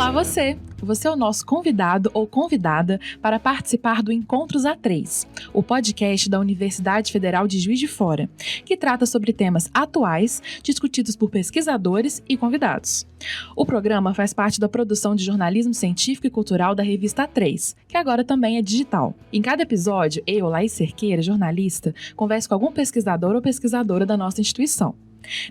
Olá você! Você é o nosso convidado ou convidada para participar do Encontros A3, o podcast da Universidade Federal de Juiz de Fora, que trata sobre temas atuais discutidos por pesquisadores e convidados. O programa faz parte da produção de jornalismo científico e cultural da revista A3, que agora também é digital. Em cada episódio, eu, Laís Cerqueira, jornalista, converso com algum pesquisador ou pesquisadora da nossa instituição.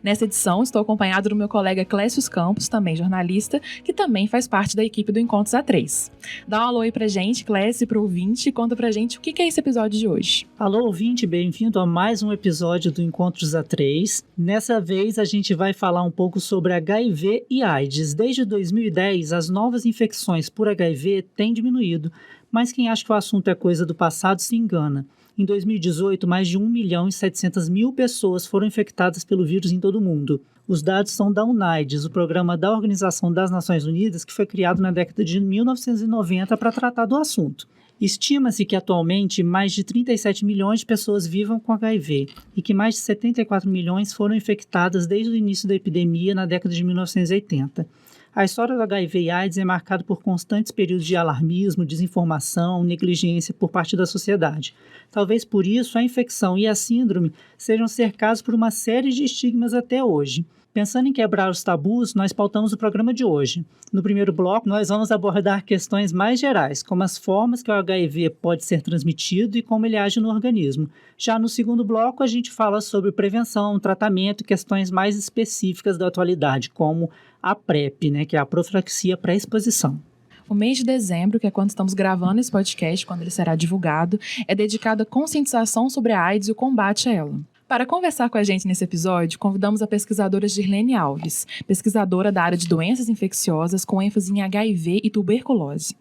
Nessa edição, estou acompanhado do meu colega Clécio Campos, também jornalista, que também faz parte da equipe do Encontros A3. Dá um alô aí pra gente, Clécio, e pro ouvinte, e conta pra gente o que é esse episódio de hoje. Alô, ouvinte, bem-vindo a mais um episódio do Encontros A3. Nessa vez, a gente vai falar um pouco sobre HIV e AIDS. Desde 2010, as novas infecções por HIV têm diminuído, mas quem acha que o assunto é coisa do passado se engana. Em 2018, mais de 1.700.000 pessoas foram infectadas pelo vírus em todo o mundo. Os dados são da UNAIDS, o programa da Organização das Nações Unidas, que foi criado na década de 1990 para tratar do assunto. Estima-se que atualmente mais de 37 milhões de pessoas vivam com HIV e que mais de 74 milhões foram infectadas desde o início da epidemia na década de 1980. A história do HIV e AIDS é marcada por constantes períodos de alarmismo, desinformação, negligência por parte da sociedade. Talvez por isso a infecção e a síndrome sejam cercados por uma série de estigmas até hoje. Pensando em quebrar os tabus, nós pautamos o programa de hoje. No primeiro bloco, nós vamos abordar questões mais gerais, como as formas que o HIV pode ser transmitido e como ele age no organismo. Já no segundo bloco, a gente fala sobre prevenção, tratamento e questões mais específicas da atualidade, como a PrEP, que é a profilaxia pré-exposição. O mês de dezembro, que é quando estamos gravando esse podcast, quando ele será divulgado, é dedicado à conscientização sobre a AIDS e o combate a ela. Para conversar com a gente nesse episódio, convidamos a pesquisadora Girlene Alves, pesquisadora da área de doenças infecciosas com ênfase em HIV e tuberculose.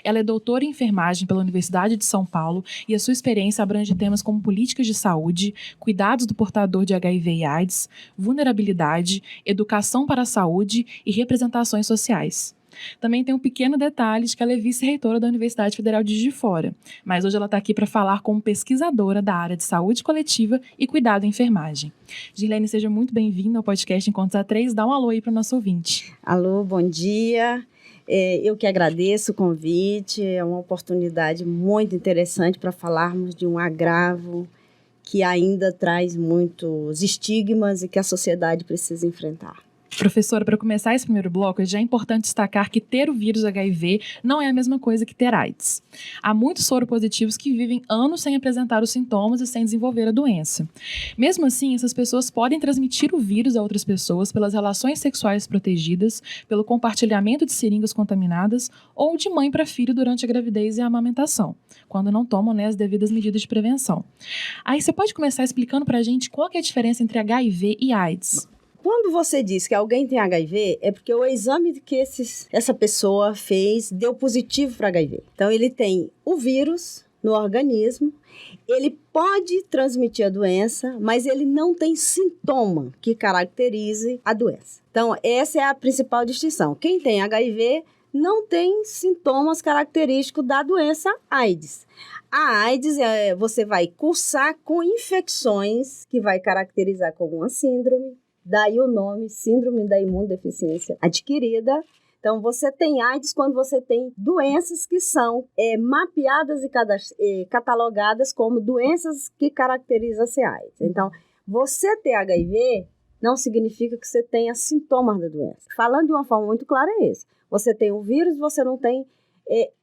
Ela é doutora em enfermagem pela Universidade de São Paulo e a sua experiência abrange temas como políticas de saúde, cuidados do portador de HIV e AIDS, vulnerabilidade, educação para a saúde e representações sociais. Também tem um pequeno detalhe de que ela é vice-reitora da Universidade Federal de Juiz de Fora, mas hoje ela está aqui para falar como pesquisadora da área de saúde coletiva e cuidado em enfermagem. Girlene, seja muito bem-vinda ao podcast Encontros A3. Dá um alô aí para o nosso ouvinte. Alô, bom dia. Eu que agradeço o convite. É uma oportunidade muito interessante para falarmos de um agravo que ainda traz muitos estigmas e que a sociedade precisa enfrentar. Professora, para começar esse primeiro bloco, já é importante destacar que ter o vírus HIV não é a mesma coisa que ter AIDS. Há muitos soropositivos que vivem anos sem apresentar os sintomas e sem desenvolver a doença. Mesmo assim, essas pessoas podem transmitir o vírus a outras pessoas pelas relações sexuais protegidas, pelo compartilhamento de seringas contaminadas ou de mãe para filho durante a gravidez e a amamentação, quando não tomam as devidas medidas de prevenção. Aí você pode começar explicando para a gente qual que é a diferença entre HIV e AIDS? Quando você diz que alguém tem HIV, é porque o exame que essa pessoa fez deu positivo para HIV. Então, ele tem o vírus no organismo, ele pode transmitir a doença, mas ele não tem sintoma que caracterize a doença. Então, essa é a principal distinção. Quem tem HIV não tem sintomas característicos da doença AIDS. A AIDS, você vai cursar com infecções que vai caracterizar como uma síndrome. Daí o nome, síndrome da imunodeficiência adquirida. Então, você tem AIDS quando você tem doenças que são mapeadas e catalogadas como doenças que caracterizam a AIDS. Então, você ter HIV não significa que você tenha sintomas da doença. Falando de uma forma muito clara é isso. Você tem o vírus, você não tem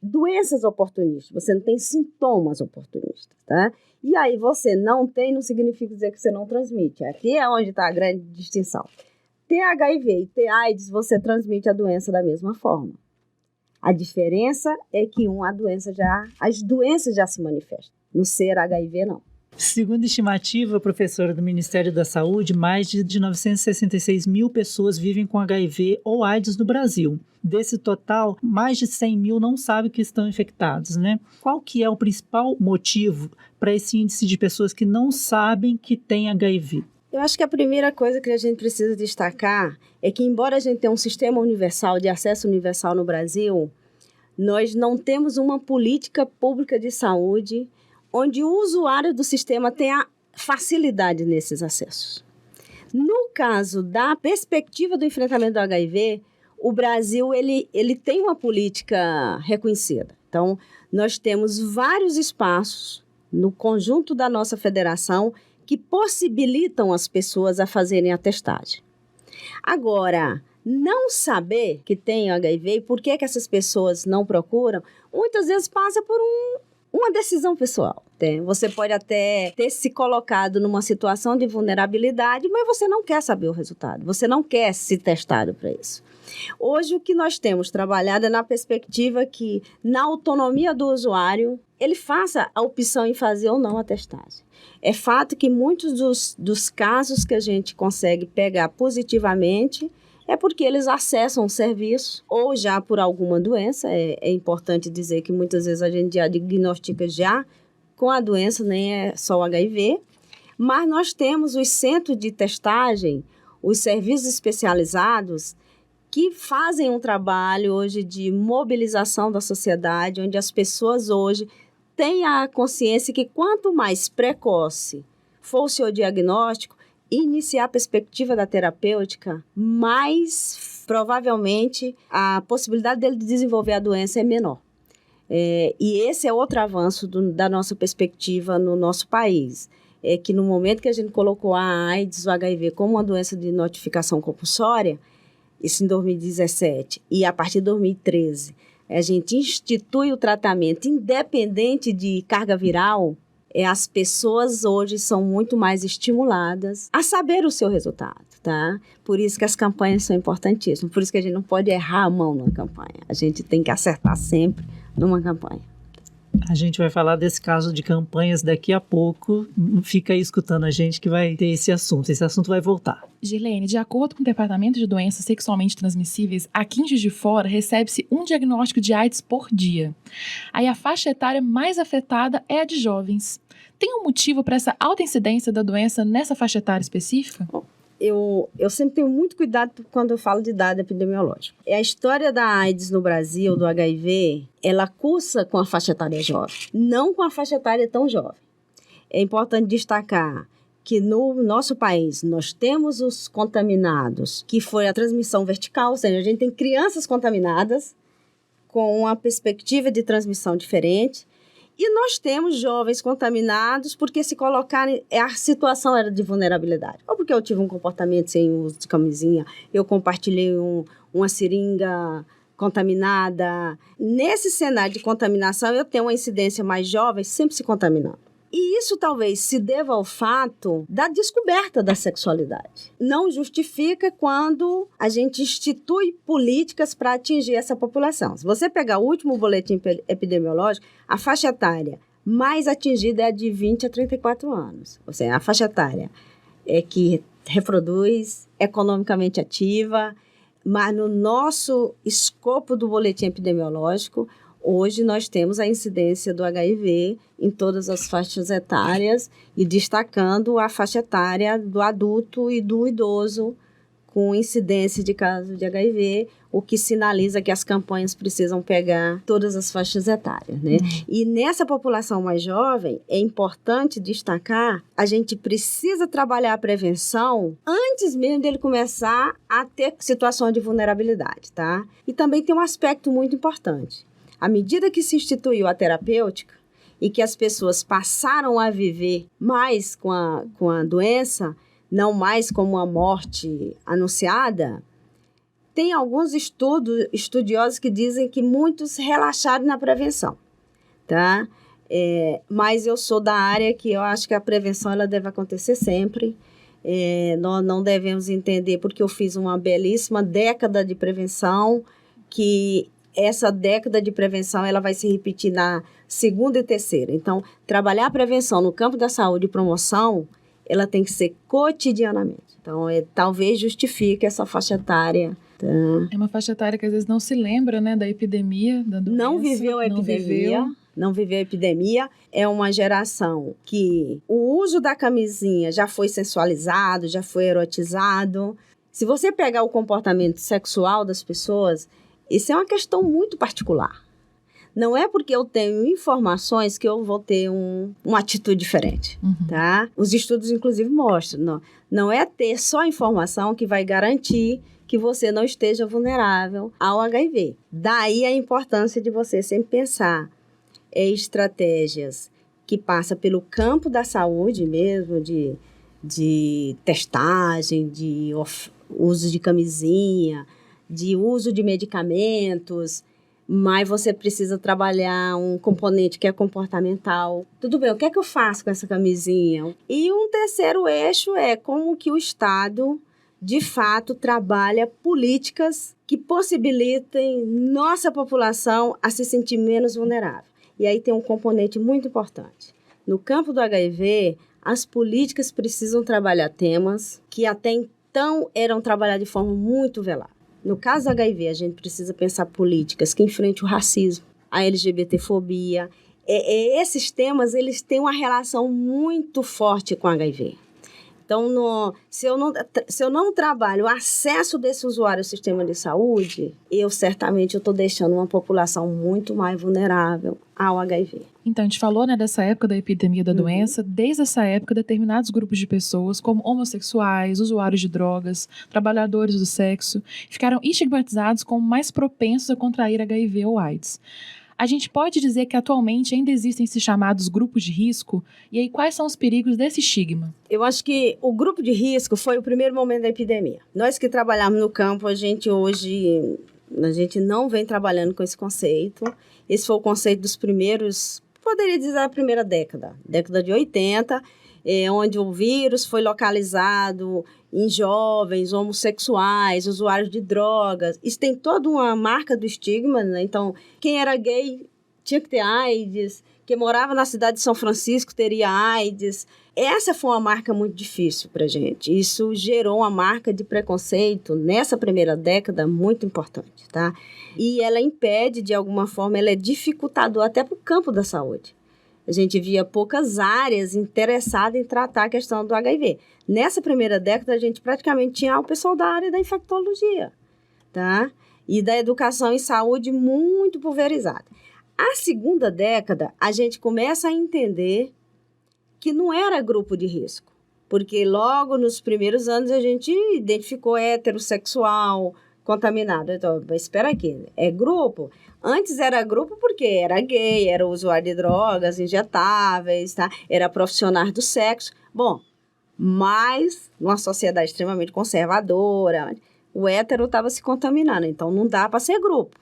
doenças oportunistas, você não tem sintomas oportunistas, tá? E aí você não tem, não significa dizer que você não transmite. Aqui é onde está a grande distinção. Ter HIV e ter AIDS, você transmite a doença da mesma forma. A diferença é que as doenças já se manifestam. No ser HIV, não. Segundo estimativa, professora do Ministério da Saúde, mais de 966 mil pessoas vivem com HIV ou AIDS no Brasil. Desse total, mais de 100 mil não sabem que estão infectados, Qual que é o principal motivo para esse índice de pessoas que não sabem que têm HIV? Eu acho que a primeira coisa que a gente precisa destacar é que, embora a gente tenha um sistema universal, de acesso universal no Brasil, nós não temos uma política pública de saúde onde o usuário do sistema tenha facilidade nesses acessos. No caso da perspectiva do enfrentamento do HIV, o Brasil ele tem uma política reconhecida. Então, nós temos vários espaços no conjunto da nossa federação que possibilitam as pessoas a fazerem a testagem. Agora, não saber que tem HIV e por que essas pessoas não procuram, muitas vezes passa por uma decisão pessoal. Você pode até ter se colocado numa situação de vulnerabilidade, mas você não quer saber o resultado, você não quer se testado para isso. Hoje, o que nós temos trabalhado é na perspectiva que, na autonomia do usuário, ele faça a opção em fazer ou não a testagem. É fato que muitos dos casos que a gente consegue pegar positivamente é porque eles acessam o serviço ou já por alguma doença. É importante dizer que muitas vezes a gente já diagnostica já com a doença, nem é só o HIV, mas nós temos os centros de testagem, os serviços especializados que fazem um trabalho hoje de mobilização da sociedade, onde as pessoas hoje têm a consciência que quanto mais precoce for o seu diagnóstico, iniciar a perspectiva da terapêutica, mais provavelmente a possibilidade dele de desenvolver a doença é menor. E esse é outro avanço da nossa perspectiva no nosso país. É que no momento que a gente colocou a AIDS, o HIV, como uma doença de notificação compulsória, isso em 2017, e a partir de 2013, a gente institui o tratamento independente de carga viral, as pessoas hoje são muito mais estimuladas a saber o seu resultado, tá? Por isso que as campanhas são importantíssimas, por isso que a gente não pode errar a mão numa campanha, a gente tem que acertar sempre numa campanha. A gente vai falar desse caso de campanhas daqui a pouco. Fica aí escutando a gente que vai ter esse assunto vai voltar. Girlene, de acordo com o Departamento de Doenças Sexualmente Transmissíveis, aqui em Juiz de Fora recebe-se um diagnóstico de AIDS por dia. Aí a faixa etária mais afetada é a de jovens. Tem um motivo para essa alta incidência da doença nessa faixa etária específica? Eu sempre tenho muito cuidado quando eu falo de dado epidemiológico. A história da AIDS no Brasil, do HIV, ela cursa com a faixa etária jovem, não com a faixa etária tão jovem. É importante destacar que no nosso país nós temos os contaminados, que foi a transmissão vertical, ou seja, a gente tem crianças contaminadas com uma perspectiva de transmissão diferente, e nós temos jovens contaminados porque se colocarem, a situação era de vulnerabilidade. Ou porque eu tive um comportamento sem uso de camisinha, eu compartilhei uma seringa contaminada. Nesse cenário de contaminação, eu tenho uma incidência mais jovem sempre se contaminando. E isso talvez se deva ao fato da descoberta da sexualidade. Não justifica quando a gente institui políticas para atingir essa população. Se você pegar o último boletim epidemiológico, a faixa etária mais atingida é a de 20 a 34 anos. Ou seja, a faixa etária é que reproduz, economicamente ativa, mas no nosso escopo do boletim epidemiológico, hoje nós temos a incidência do HIV em todas as faixas etárias e destacando a faixa etária do adulto e do idoso com incidência de casos de HIV, o que sinaliza que as campanhas precisam pegar todas as faixas etárias, né? E nessa população mais jovem, é importante destacar, a gente precisa trabalhar a prevenção antes mesmo dele começar a ter situação de vulnerabilidade, tá? E também tem um aspecto muito importante. À medida que se instituiu a terapêutica e que as pessoas passaram a viver mais com a doença, não mais como uma morte anunciada, tem alguns estudiosos que dizem que muitos relaxaram na prevenção, tá? Mas eu sou da área que eu acho que a prevenção ela deve acontecer sempre. Nós não devemos entender porque eu fiz uma belíssima década de prevenção que essa década de prevenção ela vai se repetir na segunda e terceira. Então, trabalhar a prevenção no campo da saúde e promoção, ela tem que ser cotidianamente. Então, talvez justifique essa faixa etária. Tá? É uma faixa etária que às vezes não se lembra, né, da epidemia, da doença. Não viveu a epidemia. É uma geração que o uso da camisinha já foi sensualizado, já foi erotizado. Se você pegar o comportamento sexual das pessoas, isso é uma questão muito particular. Não é porque eu tenho informações que eu vou ter uma atitude diferente, tá? Os estudos, inclusive, mostram. Não é ter só informação que vai garantir que você não esteja vulnerável ao HIV. Daí a importância de você sempre pensar em estratégias que passam pelo campo da saúde mesmo, de testagem, de uso de camisinha, de uso de medicamentos, mas você precisa trabalhar um componente que é comportamental. Tudo bem, o que é que eu faço com essa camisinha? E um terceiro eixo é como que o Estado, de fato, trabalha políticas que possibilitem nossa população a se sentir menos vulnerável. E aí tem um componente muito importante. No campo do HIV, as políticas precisam trabalhar temas que até então eram trabalhados de forma muito velada. No caso do HIV, a gente precisa pensar políticas que enfrentem o racismo, a LGBTfobia. Esses temas, eles têm uma relação muito forte com o HIV. Então, se eu não trabalho o acesso desse usuário ao sistema de saúde, eu estou deixando uma população muito mais vulnerável ao HIV. Então, a gente falou, né, dessa época da epidemia da doença. Desde essa época, determinados grupos de pessoas, como homossexuais, usuários de drogas, trabalhadores do sexo, ficaram estigmatizados como mais propensos a contrair HIV ou AIDS. A gente pode dizer que atualmente ainda existem esses chamados grupos de risco? E aí, quais são os perigos desse estigma? Eu acho que o grupo de risco foi o primeiro momento da epidemia. Nós que trabalhamos no campo, a gente não vem trabalhando com esse conceito. Esse foi o conceito dos primeiros, poderia dizer a primeira década de 80, onde o vírus foi localizado em jovens, homossexuais, usuários de drogas. Isso tem toda uma marca do estigma, né? Então, quem era gay tinha que ter AIDS, quem morava na cidade de São Francisco teria AIDS. Essa foi uma marca muito difícil para a gente. Isso gerou uma marca de preconceito nessa primeira década muito importante, tá? E ela impede, de alguma forma, ela é dificultadora até para o campo da saúde. A gente via poucas áreas interessadas em tratar a questão do HIV. Nessa primeira década, a gente praticamente tinha o pessoal da área da infectologia, tá? E da educação em saúde muito pulverizada. A segunda década, a gente começa a entender que não era grupo de risco, porque logo nos primeiros anos a gente identificou heterossexual contaminado. Então, espera aqui, é grupo? Antes era grupo porque era gay, era usuário de drogas injetáveis, tá? Era profissional do sexo. Bom, mas numa sociedade extremamente conservadora, o hétero estava se contaminando, então não dá para ser grupo.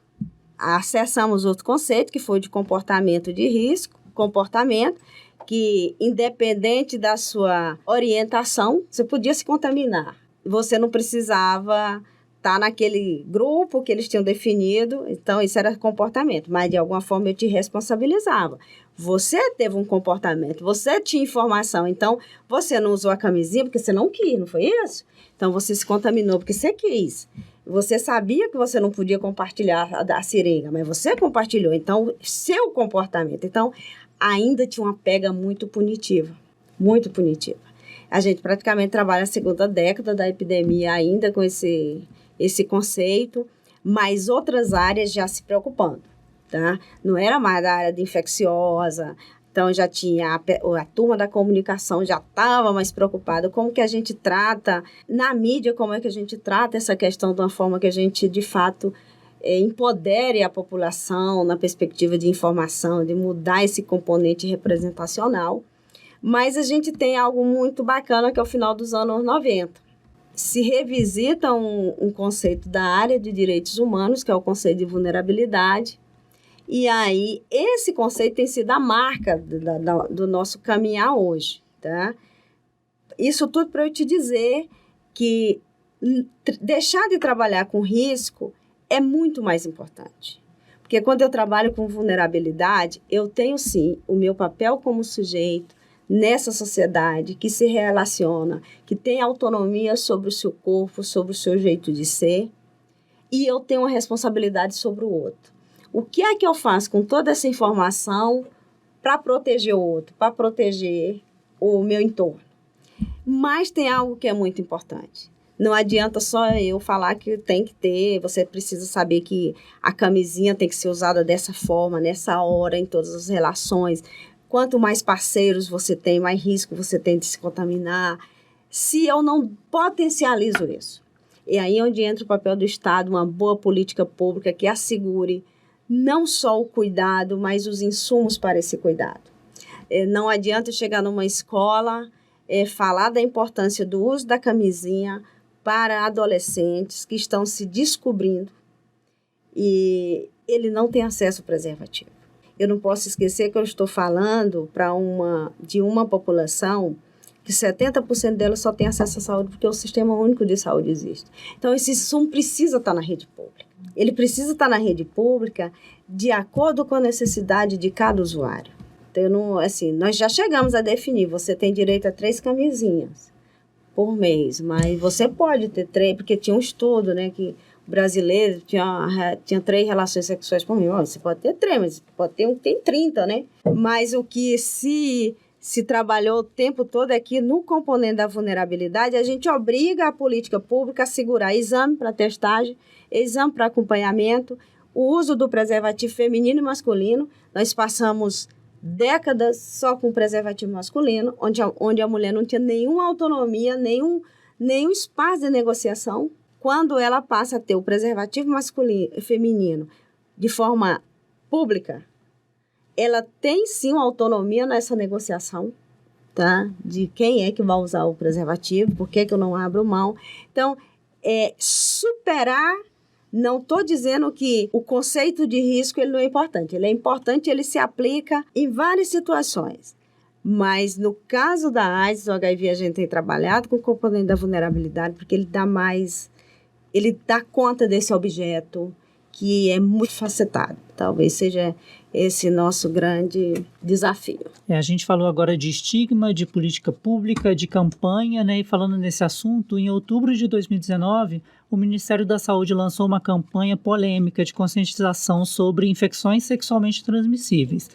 Acessamos outro conceito, que foi de comportamento de risco, comportamento que, independente da sua orientação, você podia se contaminar. Você não precisava estar naquele grupo que eles tinham definido, então isso era comportamento, mas de alguma forma eu te responsabilizava. Você teve um comportamento, você tinha informação, então você não usou a camisinha porque você não quis, não foi isso? Então você se contaminou porque você quis. Você sabia que você não podia compartilhar a seringa, mas você compartilhou, então seu comportamento. Então ainda tinha uma pega muito punitiva, muito punitiva. A gente praticamente trabalha a segunda década da epidemia ainda com esse conceito, mas outras áreas já se preocupando, tá? Não era mais da área de infecciosa, então já tinha a turma da comunicação já estava mais preocupada. Como que a gente trata, na mídia, como é que a gente trata essa questão de uma forma que a gente, de fato, empodere a população na perspectiva de informação, de mudar esse componente representacional. Mas a gente tem algo muito bacana que é o final dos anos 90. Se revisita um conceito da área de direitos humanos, que é o conceito de vulnerabilidade. E aí, esse conceito tem sido a marca do nosso caminhar hoje, tá? Isso tudo para eu te dizer que deixar de trabalhar com risco é muito mais importante. Porque quando eu trabalho com vulnerabilidade, eu tenho, sim, o meu papel como sujeito nessa sociedade que se relaciona, que tem autonomia sobre o seu corpo, sobre o seu jeito de ser, e eu tenho uma responsabilidade sobre o outro. O que é que eu faço com toda essa informação para proteger o outro, para proteger o meu entorno? Mas tem algo que é muito importante. Não adianta só eu falar que tem que ter, você precisa saber que a camisinha tem que ser usada dessa forma, nessa hora, em todas as relações. Quanto mais parceiros você tem, mais risco você tem de se contaminar. Se eu não potencializo isso, e aí é onde entra o papel do Estado, uma boa política pública que assegure não só o cuidado, mas os insumos para esse cuidado. Não adianta chegar numa escola, falar da importância do uso da camisinha para adolescentes que estão se descobrindo e ele não tem acesso ao preservativo. Eu não posso esquecer que eu estou falando de uma população que 70% dela só tem acesso à saúde porque o Sistema Único de Saúde existe. Então, esse insumo precisa estar na rede pública. Ele precisa estar na rede pública de acordo com a necessidade de cada usuário. Então, nós já chegamos a definir, você tem direito a 3 camisinhas por mês, mas você pode ter 3, porque tinha um estudo, né, que o brasileiro tinha 3 relações sexuais por mês. Você pode ter 3, mas pode ter um que tem 30, né? Mas o que se trabalhou o tempo todo é que no componente da vulnerabilidade, a gente obriga a política pública a segurar exame para testagem, exame para acompanhamento, o uso do preservativo feminino e masculino. Nós passamos décadas só com preservativo masculino, onde a mulher não tinha nenhuma autonomia, nenhum espaço de negociação. Quando ela passa a ter o preservativo masculino e feminino de forma pública, ela tem sim uma autonomia nessa negociação, tá? De quem é que vai usar o preservativo, por que eu não abro mão. Então, superar, não estou dizendo que o conceito de risco ele não é importante. Ele é importante, ele se aplica em várias situações. Mas no caso da AIDS, do HIV, a gente tem trabalhado com o componente da vulnerabilidade, porque ele dá conta desse objeto que é muito facetado. Talvez seja esse nosso grande desafio. A gente falou agora de estigma, de política pública, de campanha, né? E falando nesse assunto, em outubro de 2019, o Ministério da Saúde lançou uma campanha polêmica de conscientização sobre infecções sexualmente transmissíveis.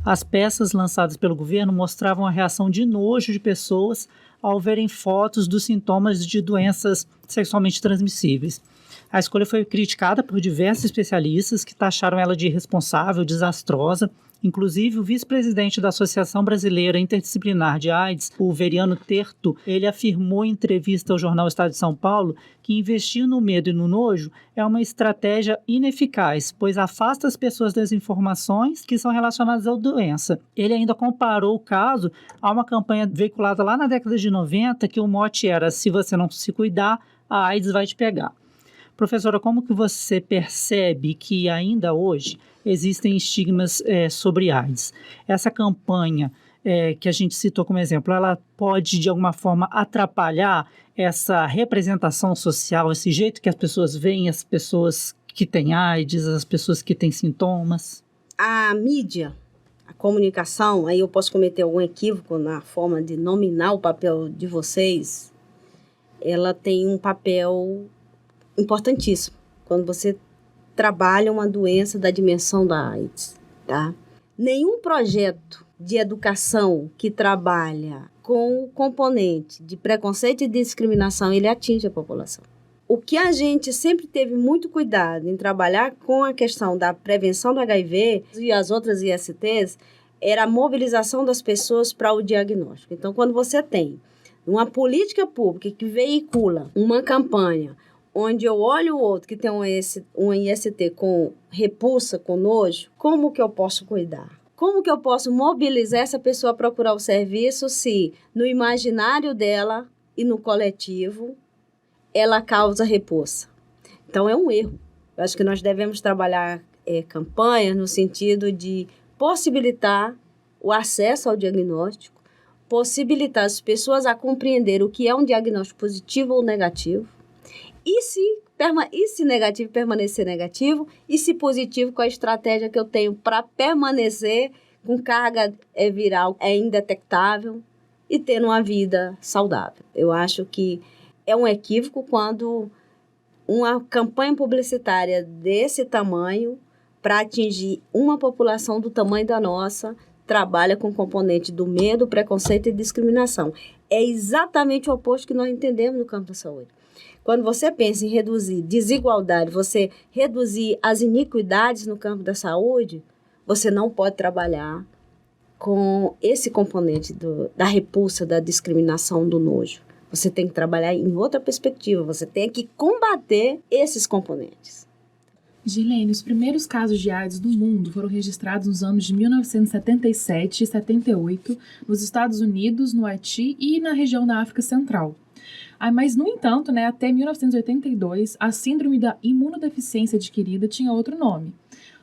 As peças lançadas pelo governo mostravam a reação de nojo de pessoas ao verem fotos dos sintomas de doenças sexualmente transmissíveis. A escolha foi criticada por diversos especialistas que taxaram ela de irresponsável, desastrosa. Inclusive, o vice-presidente da Associação Brasileira Interdisciplinar de AIDS, o Veriano Terto, ele afirmou em entrevista ao jornal Estado de São Paulo que investir no medo e no nojo é uma estratégia ineficaz, pois afasta as pessoas das informações que são relacionadas à doença. Ele ainda comparou o caso a uma campanha veiculada lá na década de 90, que o mote era: se você não se cuidar, a AIDS vai te pegar. Professora, como que você percebe que ainda hoje existem estigmas sobre AIDS? Essa campanha que a gente citou como exemplo, ela pode de alguma forma atrapalhar essa representação social, esse jeito que as pessoas veem as pessoas que têm AIDS, as pessoas que têm sintomas? A mídia, a comunicação, aí eu posso cometer algum equívoco na forma de nominar o papel de vocês, ela tem um papel importantíssimo quando você trabalha uma doença da dimensão da AIDS, tá? Nenhum projeto de educação que trabalha com o componente de preconceito e discriminação, ele atinge a população. O que a gente sempre teve muito cuidado em trabalhar com a questão da prevenção do HIV e as outras ISTs era a mobilização das pessoas para o diagnóstico. Então, quando você tem uma política pública que veicula uma campanha onde eu olho o outro que tem um IST com repulsa, com nojo, como que eu posso cuidar? Como que eu posso mobilizar essa pessoa a procurar o serviço se no imaginário dela e no coletivo ela causa repulsa? Então, é um erro. Eu acho que nós devemos trabalhar campanhas no sentido de possibilitar o acesso ao diagnóstico, possibilitar as pessoas a compreender o que é um diagnóstico positivo ou negativo, e se negativo permanecer negativo, e se positivo com a estratégia que eu tenho para permanecer com carga viral indetectável e tendo uma vida saudável. Eu acho que é um equívoco quando uma campanha publicitária desse tamanho, para atingir uma população do tamanho da nossa, trabalha com componente do medo, preconceito e discriminação. É exatamente o oposto que nós entendemos no campo da saúde. quando você pensa em reduzir desigualdade, você reduzir as iniquidades no campo da saúde, você não pode trabalhar com esse componente da repulsa, da discriminação, do nojo. Você tem que trabalhar em outra perspectiva, você tem que combater esses componentes. Gilene, os primeiros casos de AIDS do mundo foram registrados nos anos de 1977 e 78, nos Estados Unidos, no Haiti e na região da África Central. Mas, no entanto, até 1982, a síndrome da imunodeficiência adquirida tinha outro nome.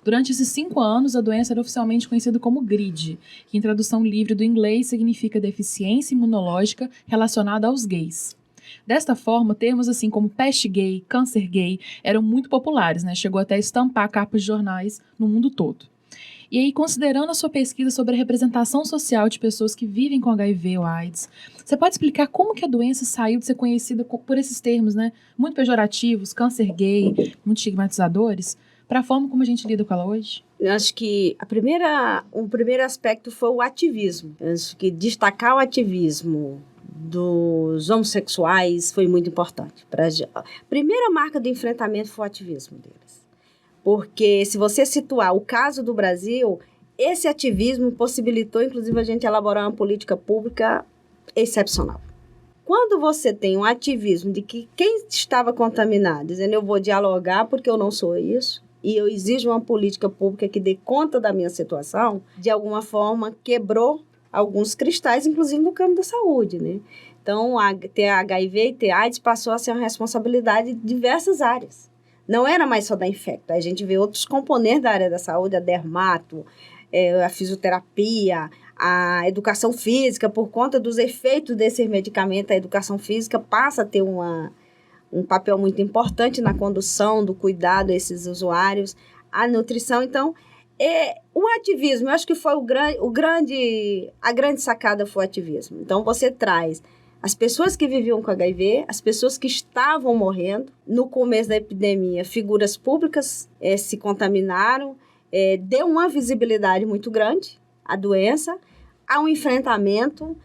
Durante esses 5 anos, a doença era oficialmente conhecida como GRID, que em tradução livre do inglês significa deficiência imunológica relacionada aos gays. Desta forma, termos assim como peste gay, câncer gay eram muito populares, chegou até a estampar capas de jornais no mundo todo. E aí, considerando a sua pesquisa sobre a representação social de pessoas que vivem com HIV ou AIDS, você pode explicar como que a doença saiu de ser conhecida por esses termos, muito pejorativos, câncer gay, muito estigmatizadores, para a forma como a gente lida com ela hoje? Eu acho que o primeiro aspecto foi o ativismo. Eu acho que destacar o ativismo dos homossexuais foi muito importante. A primeira marca do enfrentamento foi o ativismo deles. Porque se você situar o caso do Brasil, esse ativismo possibilitou, inclusive, a gente elaborar uma política pública excepcional. Quando você tem um ativismo de que quem estava contaminado, dizendo eu vou dialogar porque eu não sou isso, e eu exijo uma política pública que dê conta da minha situação, de alguma forma quebrou alguns cristais, inclusive no campo da saúde, Então, ter HIV e ter AIDS passou a ser uma responsabilidade de diversas áreas. Não era mais só da infecto. A gente vê outros componentes da área da saúde, a dermato, a fisioterapia, a educação física, por conta dos efeitos desses medicamentos, a educação física passa a ter um papel muito importante na condução do cuidado a esses usuários, a nutrição. Então, o ativismo, eu acho que foi a grande sacada foi o ativismo. Então, você traz as pessoas que viviam com HIV, as pessoas que estavam morrendo. No começo da epidemia, figuras públicas se contaminaram, deu uma visibilidade muito grande à doença, há um enfrentamento,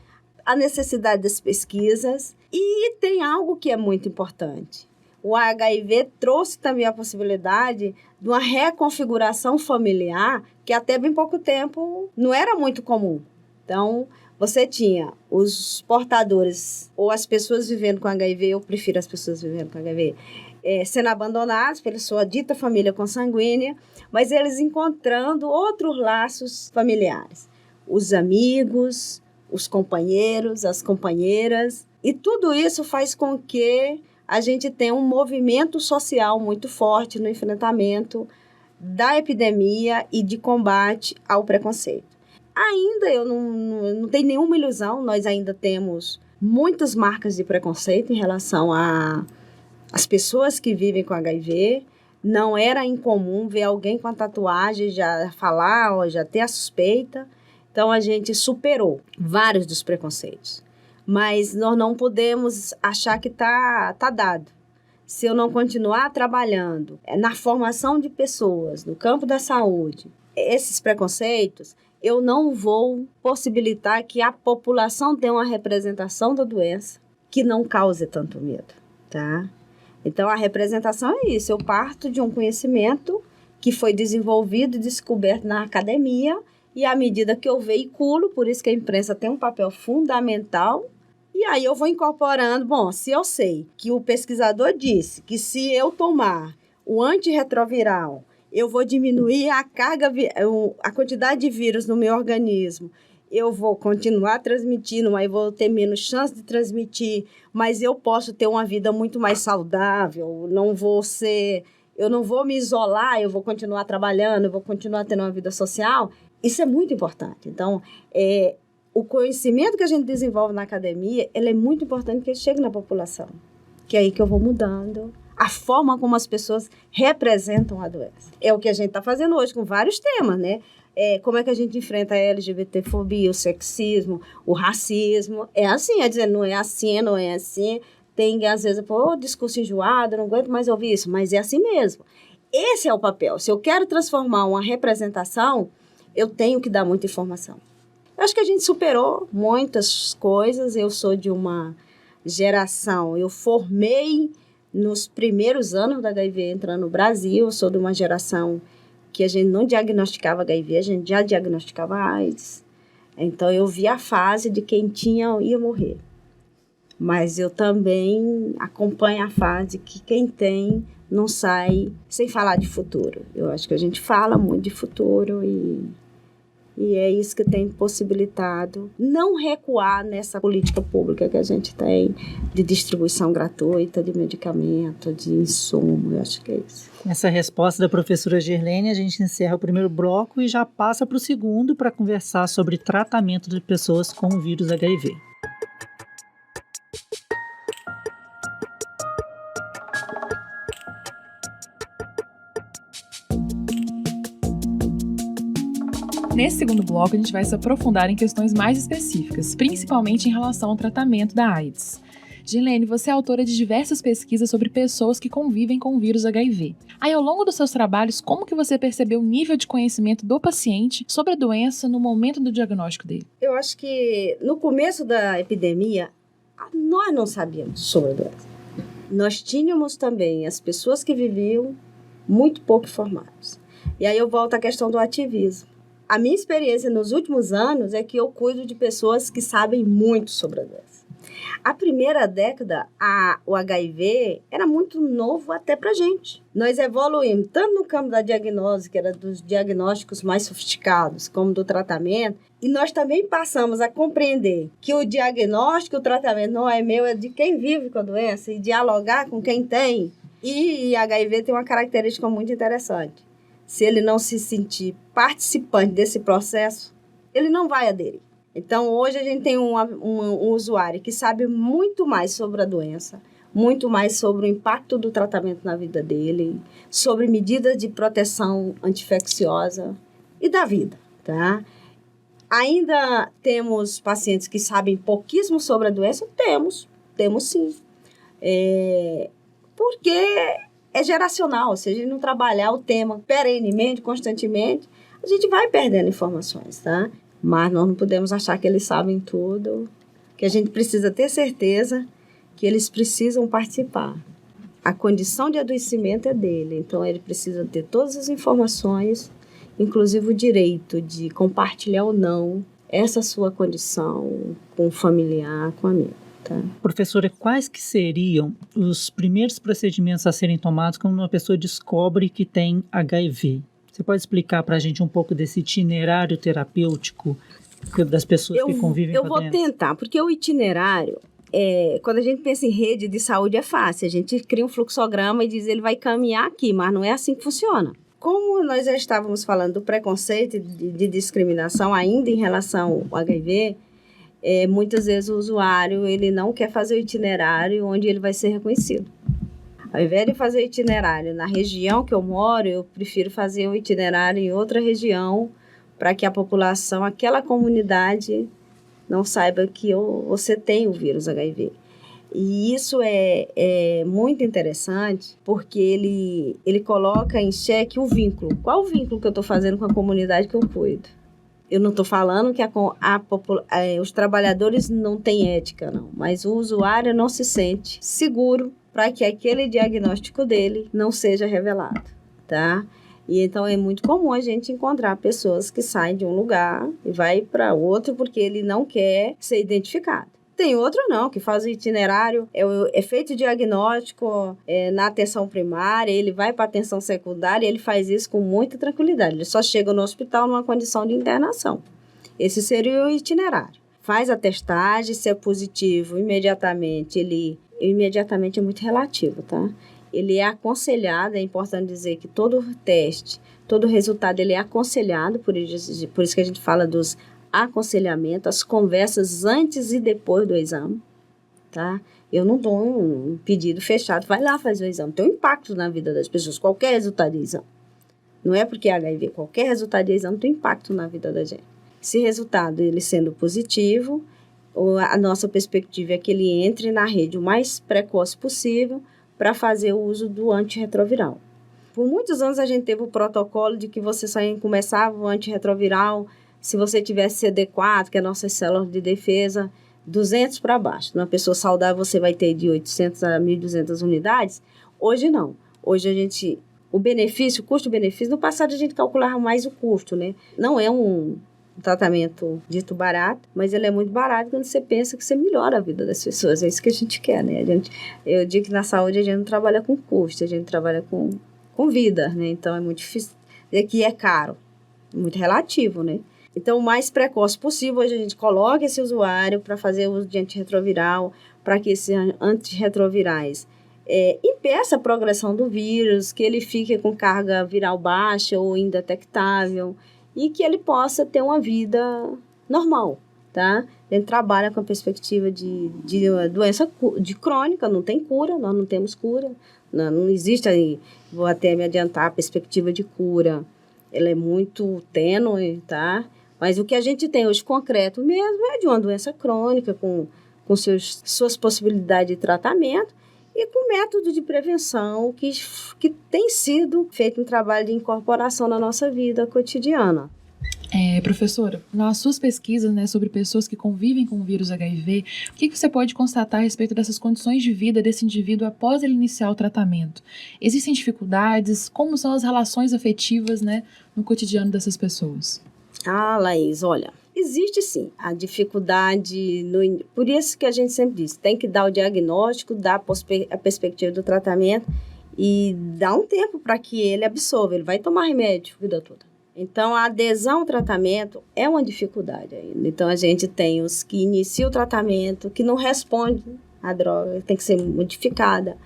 a necessidade das pesquisas. E tem algo que é muito importante. O HIV trouxe também a possibilidade de uma reconfiguração familiar que até bem pouco tempo não era muito comum. Então, você tinha os portadores ou as pessoas vivendo com HIV, eu prefiro as pessoas vivendo com HIV, sendo abandonados pela sua dita família consanguínea, mas eles encontrando outros laços familiares. Os amigos, os companheiros, as companheiras. E tudo isso faz com que a gente tenha um movimento social muito forte no enfrentamento da epidemia e de combate ao preconceito. Ainda eu não tenho nenhuma ilusão, nós ainda temos muitas marcas de preconceito em relação às pessoas que vivem com HIV. Não era incomum ver alguém com a tatuagem já falar ou já ter a suspeita. Então, a gente superou vários dos preconceitos. Mas nós não podemos achar que tá dado. Se eu não continuar trabalhando na formação de pessoas, no campo da saúde, esses preconceitos, eu não vou possibilitar que a população tenha uma representação da doença que não cause tanto medo, tá? Então, a representação é isso. Eu parto de um conhecimento que foi desenvolvido e descoberto na academia e à medida que eu veiculo, por isso que a imprensa tem um papel fundamental, e aí eu vou incorporando, se eu sei que o pesquisador disse que se eu tomar o antirretroviral, eu vou diminuir a quantidade de vírus no meu organismo, eu vou continuar transmitindo, mas vou ter menos chance de transmitir, mas eu posso ter uma vida muito mais saudável, eu não vou me isolar, eu vou continuar trabalhando, eu vou continuar tendo uma vida social. Isso é muito importante. Então, o conhecimento que a gente desenvolve na academia, ele é muito importante que ele chegue na população. Que é aí que eu vou mudando a forma como as pessoas representam a doença. É o que a gente está fazendo hoje com vários temas, como é que a gente enfrenta a LGBTfobia, o sexismo, o racismo. É assim, dizer, não é assim, não é assim. Tem, às vezes, discurso enjoado, não aguento mais ouvir isso, mas é assim mesmo. Esse é o papel. Se eu quero transformar uma representação, eu tenho que dar muita informação. Eu acho que a gente superou muitas coisas. Eu sou de uma geração, eu formei nos primeiros anos da HIV entrando no Brasil. Eu sou de uma geração que a gente não diagnosticava HIV, a gente já diagnosticava AIDS. Então, eu vi a fase de quem ia morrer. Mas eu também acompanho a fase que quem tem não sai sem falar de futuro. Eu acho que a gente fala muito de futuro e é isso que tem possibilitado não recuar nessa política pública que a gente tem de distribuição gratuita de medicamento, de insumo. Eu acho que é isso. Com essa resposta da professora Gerlene, a gente encerra o primeiro bloco e já passa para o segundo para conversar sobre tratamento de pessoas com o vírus HIV. Nesse segundo bloco, a gente vai se aprofundar em questões mais específicas, principalmente em relação ao tratamento da AIDS. Gerlene, você é autora de diversas pesquisas sobre pessoas que convivem com o vírus HIV. Aí, ao longo dos seus trabalhos, como que você percebeu o nível de conhecimento do paciente sobre a doença no momento do diagnóstico dele? Eu acho que no começo da epidemia, nós não sabíamos sobre a doença. Nós tínhamos também as pessoas que viviam muito pouco informadas. E aí eu volto à questão do ativismo. A minha experiência nos últimos anos é que eu cuido de pessoas que sabem muito sobre a doença. A primeira década, o HIV era muito novo até para a gente. Nós evoluímos tanto no campo da diagnose, que era dos diagnósticos mais sofisticados, como do tratamento, e nós também passamos a compreender que o diagnóstico, o tratamento não é meu, é de quem vive com a doença e dialogar com quem tem. E HIV tem uma característica muito interessante. Se ele não se sentir participante desse processo, ele não vai aderir. Então, hoje a gente tem um usuário que sabe muito mais sobre a doença, muito mais sobre o impacto do tratamento na vida dele, sobre medidas de proteção anti-infecciosa e da vida, tá? Ainda temos pacientes que sabem pouquíssimo sobre a doença? Temos sim. Porque é geracional. Se a gente não trabalhar o tema perenemente, constantemente, a gente vai perdendo informações, tá? Mas nós não podemos achar que eles sabem tudo, que a gente precisa ter certeza que eles precisam participar. A condição de adoecimento é dele, então ele precisa ter todas as informações, inclusive o direito de compartilhar ou não essa sua condição com o familiar, com o amigo. Tá. Professora, quais que seriam os primeiros procedimentos a serem tomados quando uma pessoa descobre que tem HIV? Você pode explicar para a gente um pouco desse itinerário terapêutico das pessoas que convivem com a doença? Eu vou tentar, porque o itinerário, quando a gente pensa em rede de saúde é fácil. A gente cria um fluxograma e diz ele vai caminhar aqui, mas não é assim que funciona. Como nós já estávamos falando do preconceito de discriminação ainda em relação ao HIV, muitas vezes o usuário ele não quer fazer o itinerário onde ele vai ser reconhecido. Ao invés de fazer o itinerário na região que eu moro, eu prefiro fazer um itinerário em outra região para que a população, aquela comunidade, não saiba que você tem o vírus HIV. E isso é muito interessante porque ele coloca em xeque o vínculo. Qual o vínculo que eu estou fazendo com a comunidade que eu cuido? Eu não estou falando que os trabalhadores não têm ética, não. Mas o usuário não se sente seguro para que aquele diagnóstico dele não seja revelado, tá? E então é muito comum a gente encontrar pessoas que saem de um lugar e vai para outro porque ele não quer ser identificado. Tem outro não, que faz o itinerário, é feito o diagnóstico na atenção primária, ele vai para a atenção secundária e ele faz isso com muita tranquilidade. Ele só chega no hospital numa condição de internação. Esse seria o itinerário. Faz a testagem, se é positivo, imediatamente é muito relativo, tá? Ele é aconselhado, é importante dizer que todo teste, todo resultado, ele é aconselhado, por isso que a gente fala dos aconselhamentos, as conversas antes e depois do exame, tá? Eu não dou um pedido fechado, vai lá fazer o exame, tem um impacto na vida das pessoas, qualquer resultado de exame. Não é porque é HIV, qualquer resultado de exame tem impacto na vida da gente. Esse resultado, ele sendo positivo, a nossa perspectiva é que ele entre na rede o mais precoce possível para fazer o uso do antirretroviral. Por muitos anos a gente teve o protocolo de que você só começava o antirretroviral se você tivesse CD4, que é a nossa célula de defesa, 200 para baixo. Numa pessoa saudável, você vai ter de 800 a 1.200 unidades. Hoje, não. Hoje, o benefício, o custo-benefício, no passado a gente calculava mais o custo, né? Não é um tratamento dito barato, mas ele é muito barato quando você pensa que você melhora a vida das pessoas. É isso que a gente quer, né? Eu digo que na saúde a gente não trabalha com custo, a gente trabalha com vida, né? Então, é muito difícil. E aqui é caro, muito relativo, né? Então, o mais precoce possível, hoje a gente coloca esse usuário para fazer uso de antirretroviral, para que esses antirretrovirais impeça a progressão do vírus, que ele fique com carga viral baixa ou indetectável e que ele possa ter uma vida normal, tá? A gente trabalha com a perspectiva de doença de crônica, não tem cura, nós não temos cura, não existe aí, vou até me adiantar, a perspectiva de cura, ela é muito tênue, tá? Mas o que a gente tem hoje concreto mesmo é de uma doença crônica, com suas possibilidades de tratamento e com método de prevenção que tem sido feito um trabalho de incorporação na nossa vida cotidiana. Professora, nas suas pesquisas, né, sobre pessoas que convivem com o vírus HIV, o que você pode constatar a respeito dessas condições de vida desse indivíduo após ele iniciar o tratamento? Existem dificuldades? Como são as relações afetivas, né, no cotidiano dessas pessoas? Laís, olha, existe sim a dificuldade, por isso que a gente sempre diz, tem que dar o diagnóstico, dar a perspectiva do tratamento e dar um tempo para que ele absorva, ele vai tomar remédio a vida toda. Então, a adesão ao tratamento é uma dificuldade ainda. Então, a gente tem os que iniciam o tratamento, que não respondem à droga, tem que ser modificada.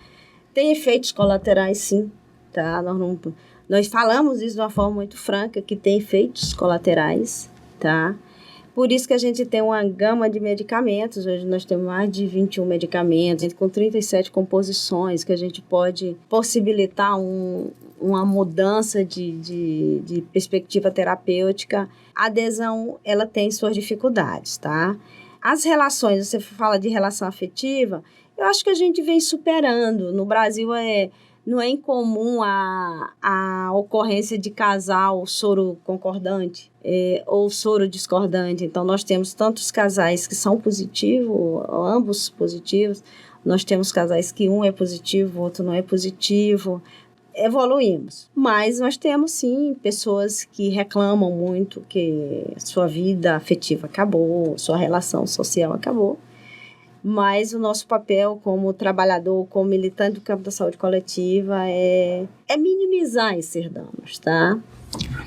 Tem efeitos colaterais, sim, tá? Nós falamos isso de uma forma muito franca, que tem efeitos colaterais, tá? Por isso que a gente tem uma gama de medicamentos. Hoje nós temos mais de 21 medicamentos, com 37 composições, que a gente pode possibilitar uma mudança de perspectiva terapêutica. A adesão, ela tem suas dificuldades, tá? As relações, você fala de relação afetiva, eu acho que a gente vem superando. No Brasil, não é incomum a ocorrência de casal soro concordante ou soro discordante. Então, nós temos tantos casais que são positivos, ambos positivos. Nós temos casais que um é positivo, o outro não é positivo. Evoluímos. Mas nós temos, sim, pessoas que reclamam muito que sua vida afetiva acabou, sua relação social acabou. Mas o nosso papel como trabalhador, como militante do campo da saúde coletiva é minimizar esses danos, tá?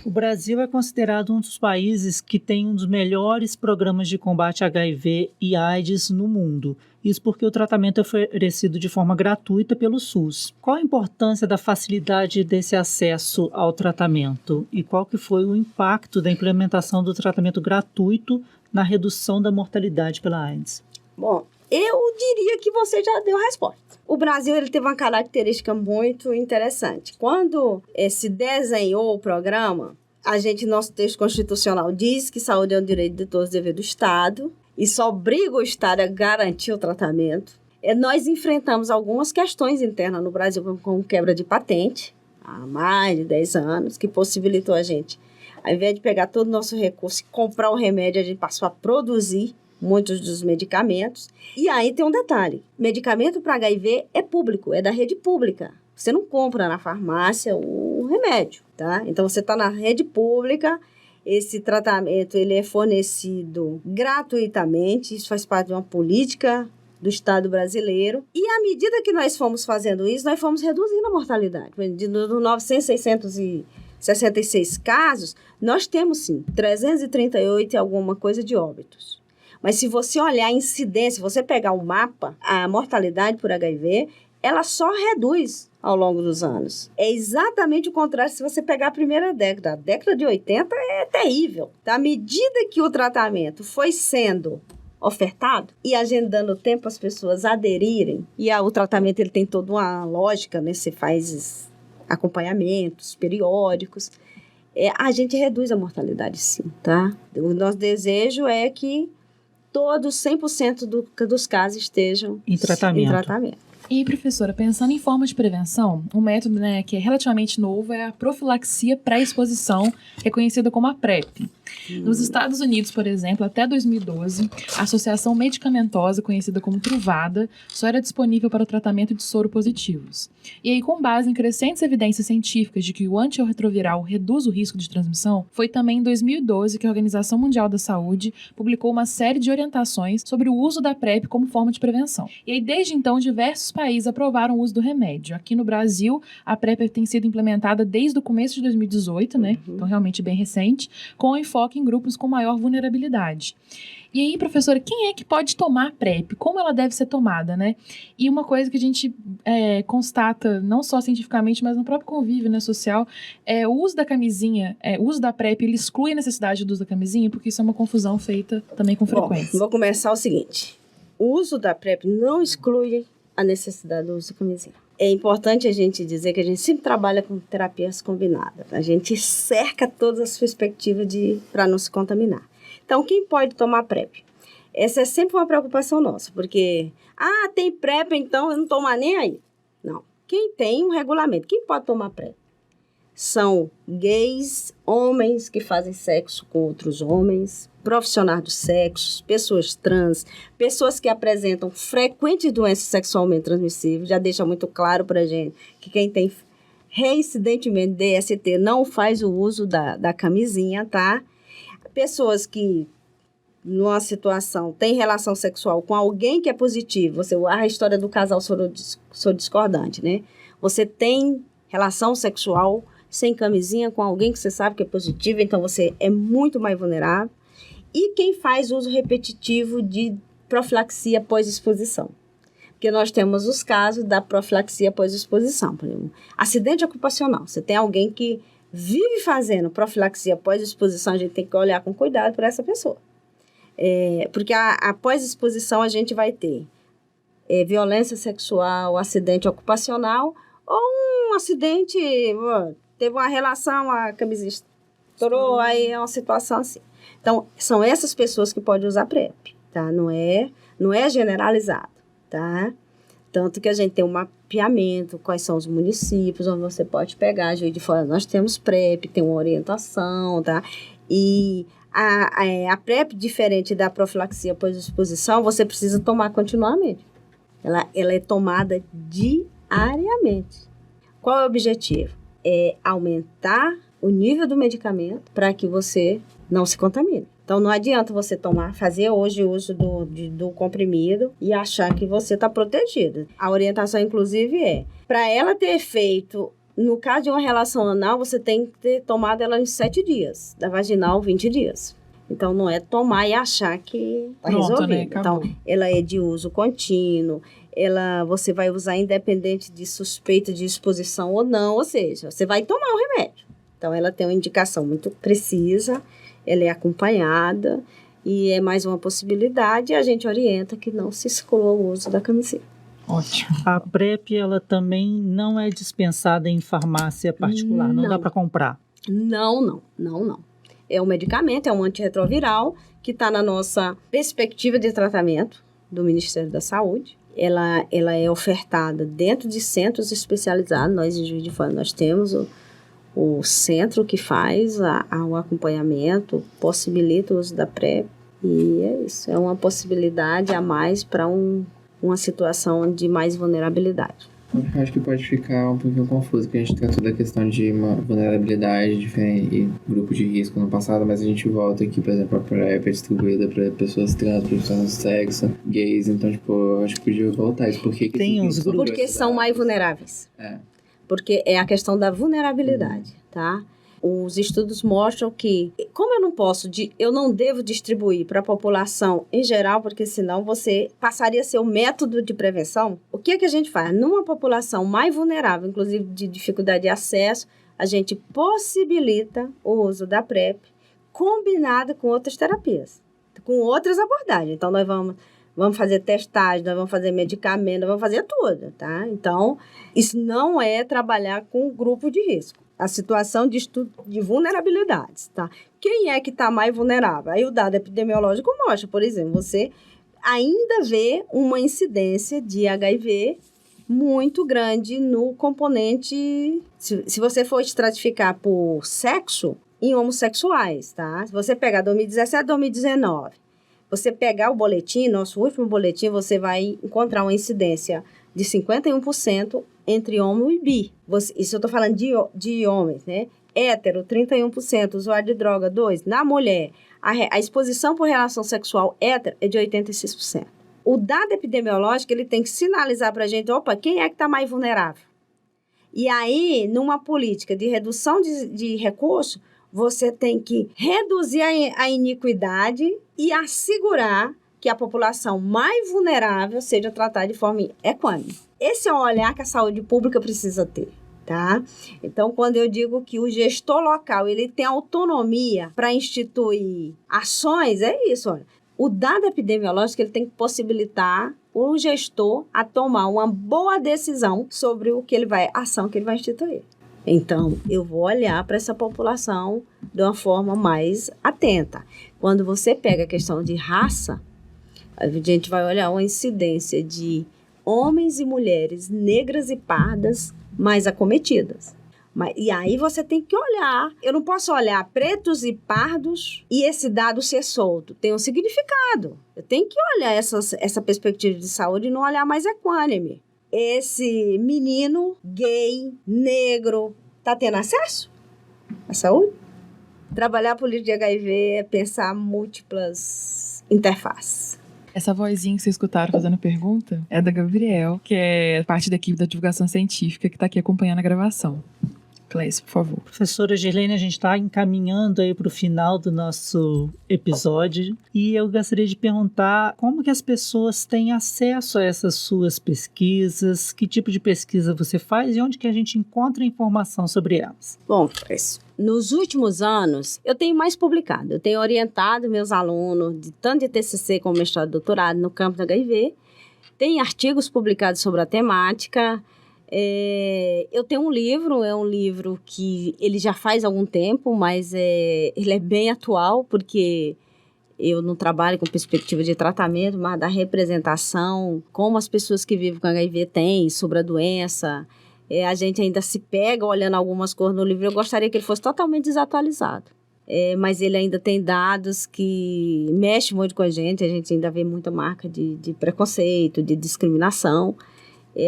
O Brasil é considerado um dos países que tem um dos melhores programas de combate a HIV e AIDS no mundo. Isso porque o tratamento é oferecido de forma gratuita pelo SUS. Qual a importância da facilidade desse acesso ao tratamento? E qual que foi o impacto da implementação do tratamento gratuito na redução da mortalidade pela AIDS? Bom, eu diria que você já deu a resposta. O Brasil ele teve uma característica muito interessante. Quando se desenhou o programa, nosso texto constitucional diz que saúde é um direito de todos, dever do Estado, e só obriga o Estado a garantir o tratamento. Nós enfrentamos algumas questões internas no Brasil, como quebra de patente, há mais de 10 anos, que possibilitou a gente, ao invés de pegar todo o nosso recurso e comprar o remédio, a gente passou a produzir muitos dos medicamentos. E aí tem um detalhe, medicamento para HIV é público, é da rede pública. Você não compra na farmácia o remédio, tá? Então, você está na rede pública, esse tratamento ele é fornecido gratuitamente, isso faz parte de uma política do Estado brasileiro. E à medida que nós fomos fazendo isso, nós fomos reduzindo a mortalidade. Dos 966 casos, nós temos, sim, 338 e alguma coisa de óbitos. Mas se você olhar a incidência, se você pegar o mapa, a mortalidade por HIV, ela só reduz ao longo dos anos. É exatamente o contrário se você pegar a primeira década. A década de 80 é terrível. À medida que o tratamento foi sendo ofertado e a gente dando tempo às pessoas aderirem, e o tratamento ele tem toda uma lógica, né? Você faz acompanhamentos periódicos, a gente reduz a mortalidade, sim, tá? O nosso desejo é que todos 100% dos casos estejam em tratamento. E, professora, pensando em formas de prevenção, um método, né, que é relativamente novo é a profilaxia pré-exposição, reconhecida como a PrEP. Nos Estados Unidos, por exemplo, até 2012, a associação medicamentosa, conhecida como Truvada, só era disponível para o tratamento de soropositivos. E aí, com base em crescentes evidências científicas de que o antirretroviral reduz o risco de transmissão, foi também em 2012 que a Organização Mundial da Saúde publicou uma série de orientações sobre o uso da PrEP como forma de prevenção. E aí, desde então, diversos países aprovaram o uso do remédio. Aqui no Brasil, a PrEP tem sido implementada desde o começo de 2018, né? Então, realmente bem recente, com enfoque em grupos com maior vulnerabilidade. E aí, professora, quem é que pode tomar PrEP? Como ela deve ser tomada, né? E uma coisa que a gente constata, não só cientificamente, mas no próprio convívio, né, social, é o uso da camisinha, o uso da PrEP, ele exclui a necessidade do uso da camisinha, porque isso é uma confusão feita também com frequência. Bom, vou começar o seguinte. O uso da PrEP não exclui a necessidade do uso da camisinha. É importante a gente dizer que a gente sempre trabalha com terapias combinadas. A gente cerca todas as perspectivas para não se contaminar. Então, quem pode tomar PrEP? Essa é sempre uma preocupação nossa, porque, tem PrEP, então eu não tomo nem aí. Não. Quem tem um regulamento, quem pode tomar PrEP? São gays, homens que fazem sexo com outros homens, profissionais do sexo, pessoas trans, pessoas que apresentam frequentes doenças sexualmente transmissíveis. Já deixa muito claro para a gente que quem tem reincidentemente DST não faz o uso da camisinha, tá? Pessoas que, numa situação, têm relação sexual com alguém que é positivo, a história do casal discordante, né? Você tem relação sexual sem camisinha com alguém que você sabe que é positivo, então você é muito mais vulnerável. E quem faz uso repetitivo de profilaxia pós-exposição. Porque nós temos os casos da profilaxia pós-exposição. Por exemplo, acidente ocupacional. Você tem alguém que vive fazendo profilaxia pós-exposição, a gente tem que olhar com cuidado para essa pessoa. Porque a pós-exposição a gente vai ter violência sexual, acidente ocupacional ou um acidente, teve uma relação, a camisa estourou, aí é uma situação assim. Então, são essas pessoas que podem usar PrEP, tá? Não é generalizado, tá? Tanto que a gente tem um mapeamento, quais são os municípios onde você pode pegar. Juiz de Fora, nós temos PrEP, tem uma orientação, tá? E a PrEP, diferente da profilaxia pós-exposição, você precisa tomar continuamente. Ela é tomada diariamente. Qual é o objetivo? É aumentar o nível do medicamento para que você não se contamine. Então, não adianta você fazer hoje o uso do comprimido e achar que você está protegido. A orientação, inclusive, para ela ter efeito, no caso de uma relação anal, você tem que ter tomado ela em 7 dias, da vaginal 20 dias. Então, não é tomar e achar que está resolvido. Né? Então, ela é de uso contínuo, você vai usar independente de suspeita de exposição ou não, ou seja, você vai tomar o remédio. Então, ela tem uma indicação muito precisa, ela é acompanhada e é mais uma possibilidade e a gente orienta que não se exclua o uso da camisinha. Ótimo. A PrEP, ela também não é dispensada em farmácia particular, não dá para comprar? Não. É um medicamento, é um antirretroviral que está na nossa perspectiva de tratamento do Ministério da Saúde. Ela é ofertada dentro de centros especializados. Nós, em Juiz de Fora, nós temos o centro que faz o acompanhamento, possibilita o uso da PrEP. E é isso, é uma possibilidade a mais para uma situação de mais vulnerabilidade. Eu acho que pode ficar um pouquinho confuso, porque a gente tem toda a questão de uma vulnerabilidade diferente e grupo de risco no passado, mas a gente volta aqui, por exemplo, a PrEP é distribuída para pessoas trans, profissionais do sexo, gays, então, eu acho que podia voltar isso. Tem uns grupos... Porque são mais vulneráveis. Porque é a questão da vulnerabilidade, tá? Os estudos mostram que, como eu não devo distribuir para a população em geral, porque senão você passaria a ser o método de prevenção, o que a gente faz? Numa população mais vulnerável, inclusive de dificuldade de acesso, a gente possibilita o uso da PrEP combinado com outras terapias, com outras abordagens. Então, nós vamos fazer testagem, nós vamos fazer medicamento, nós vamos fazer tudo, tá? Então, isso não é trabalhar com grupo de risco. A situação de estudo de vulnerabilidades, tá? Quem é que está mais vulnerável? Aí o dado epidemiológico mostra, por exemplo, você ainda vê uma incidência de HIV muito grande no componente... Se você for estratificar por sexo, em homossexuais, tá? Se você pegar 2017, 2019, você pegar o boletim, nosso último boletim, você vai encontrar uma incidência de 51% entre homo e bi. Isso eu estou falando de homens, né? Hétero, 31%. Usuário de droga, 2%. Na mulher, a exposição por relação sexual hétero é de 86%. O dado epidemiológico, ele tem que sinalizar para a gente, opa, quem é que está mais vulnerável? E aí, numa política de redução de recursos, você tem que reduzir a iniquidade e assegurar que a população mais vulnerável seja tratada de forma equânime. Esse é o olhar que a saúde pública precisa ter, tá? Então, quando eu digo que o gestor local ele tem autonomia para instituir ações, é isso, olha. O dado epidemiológico ele tem que possibilitar o gestor a tomar uma boa decisão sobre a ação que ele vai instituir. Então, eu vou olhar para essa população de uma forma mais atenta. Quando você pega a questão de raça, a gente vai olhar uma incidência de homens e mulheres negras e pardas mais acometidas. E aí você tem que olhar. Eu não posso olhar pretos e pardos e esse dado ser solto. Tem um significado. Eu tenho que olhar essa perspectiva de saúde e não olhar mais equânime. Esse menino gay, negro, está tendo acesso à saúde? Trabalhar a política de HIV é pensar múltiplas interfaces. Essa vozinha que vocês escutaram fazendo pergunta é da Gabriel, que é parte da equipe da divulgação científica que está aqui acompanhando a gravação. Cleice, por favor. Professora Girlene, a gente está encaminhando aí para o final do nosso episódio e eu gostaria de perguntar como que as pessoas têm acesso a essas suas pesquisas, que tipo de pesquisa você faz e onde que a gente encontra informação sobre elas. Bom, Cleice, nos últimos anos eu tenho mais publicado, eu tenho orientado meus alunos, tanto de TCC como mestrado e doutorado no campo da HIV, tem artigos publicados sobre a temática. Eu tenho um livro que ele já faz algum tempo, mas ele é bem atual, porque eu não trabalho com perspectiva de tratamento, mas da representação, como as pessoas que vivem com HIV têm sobre a doença. A gente ainda se pega olhando algumas coisas no livro, eu gostaria que ele fosse totalmente desatualizado. Mas ele ainda tem dados que mexem muito com a gente ainda vê muita marca de preconceito, de discriminação.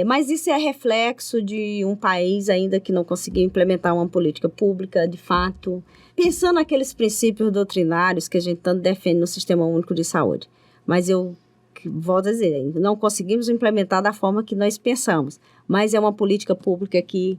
Mas isso é reflexo de um país ainda que não conseguiu implementar uma política pública, de fato, pensando naqueles princípios doutrinários que a gente tanto defende no Sistema Único de Saúde. Mas eu volto a dizer, não conseguimos implementar da forma que nós pensamos, mas é uma política pública que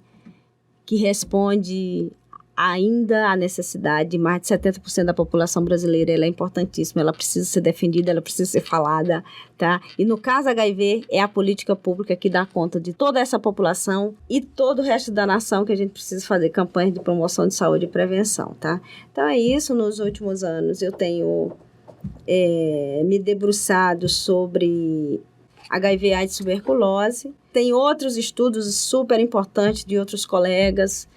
responde ainda à necessidade de mais de 70% da população brasileira. Ela é importantíssima, ela precisa ser defendida, ela precisa ser falada, tá? E no caso HIV, é a política pública que dá conta de toda essa população e todo o resto da nação que a gente precisa fazer campanhas de promoção de saúde e prevenção, tá? Então é isso, nos últimos anos eu tenho me debruçado sobre HIV, AIDS e tuberculose. Tem outros estudos super importantes de outros colegas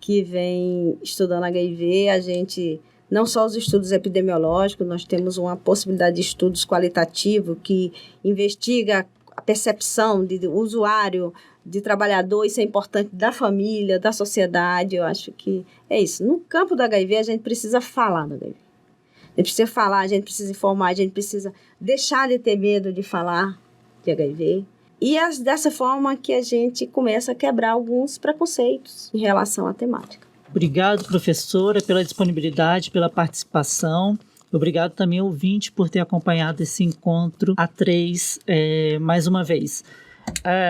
que vem estudando HIV, a gente, não só os estudos epidemiológicos, nós temos uma possibilidade de estudos qualitativos que investiga a percepção de usuário, de trabalhador, isso é importante, da família, da sociedade, eu acho que é isso. No campo do HIV, a gente precisa falar do HIV. A gente precisa falar, a gente precisa informar, a gente precisa deixar de ter medo de falar de HIV. E dessa forma que a gente começa a quebrar alguns preconceitos em relação à temática. Obrigado, professora, pela disponibilidade, pela participação. Obrigado também, ouvinte, por ter acompanhado esse Encontro A3 mais uma vez.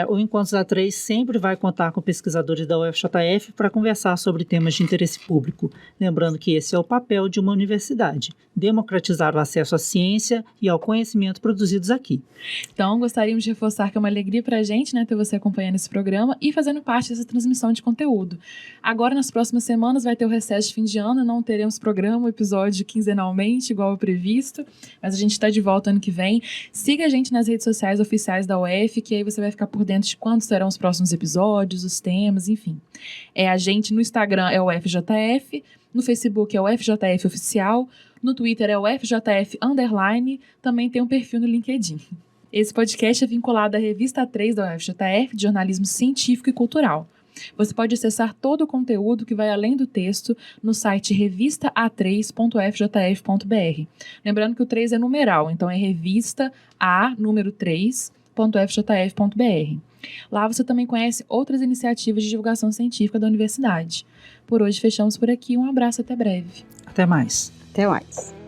O Encontros A3 sempre vai contar com pesquisadores da UFJF para conversar sobre temas de interesse público. Lembrando que esse é o papel de uma universidade, democratizar o acesso à ciência e ao conhecimento produzidos aqui. Então, gostaríamos de reforçar que é uma alegria para a gente, né, ter você acompanhando esse programa e fazendo parte dessa transmissão de conteúdo. Agora, nas próximas semanas, vai ter o recesso de fim de ano, não teremos programa, episódio quinzenalmente, igual ao previsto, mas a gente está de volta ano que vem. Siga a gente nas redes sociais oficiais da UF, que aí você vai ficar por dentro de quando serão os próximos episódios, os temas, enfim. A gente no Instagram é o UFJF, no Facebook é o UFJF Oficial, no Twitter é o UFJF _, também tem um perfil no LinkedIn. Esse podcast é vinculado à revista A3 da UFJF, de jornalismo científico e cultural. Você pode acessar todo o conteúdo que vai além do texto no site revista.a3.fjf.br. Lembrando que o 3 é numeral, então é revista A, número 3.fjf.br. Lá você também conhece outras iniciativas de divulgação científica da universidade. Por hoje fechamos por aqui. Um abraço, até breve. Até mais. Até mais.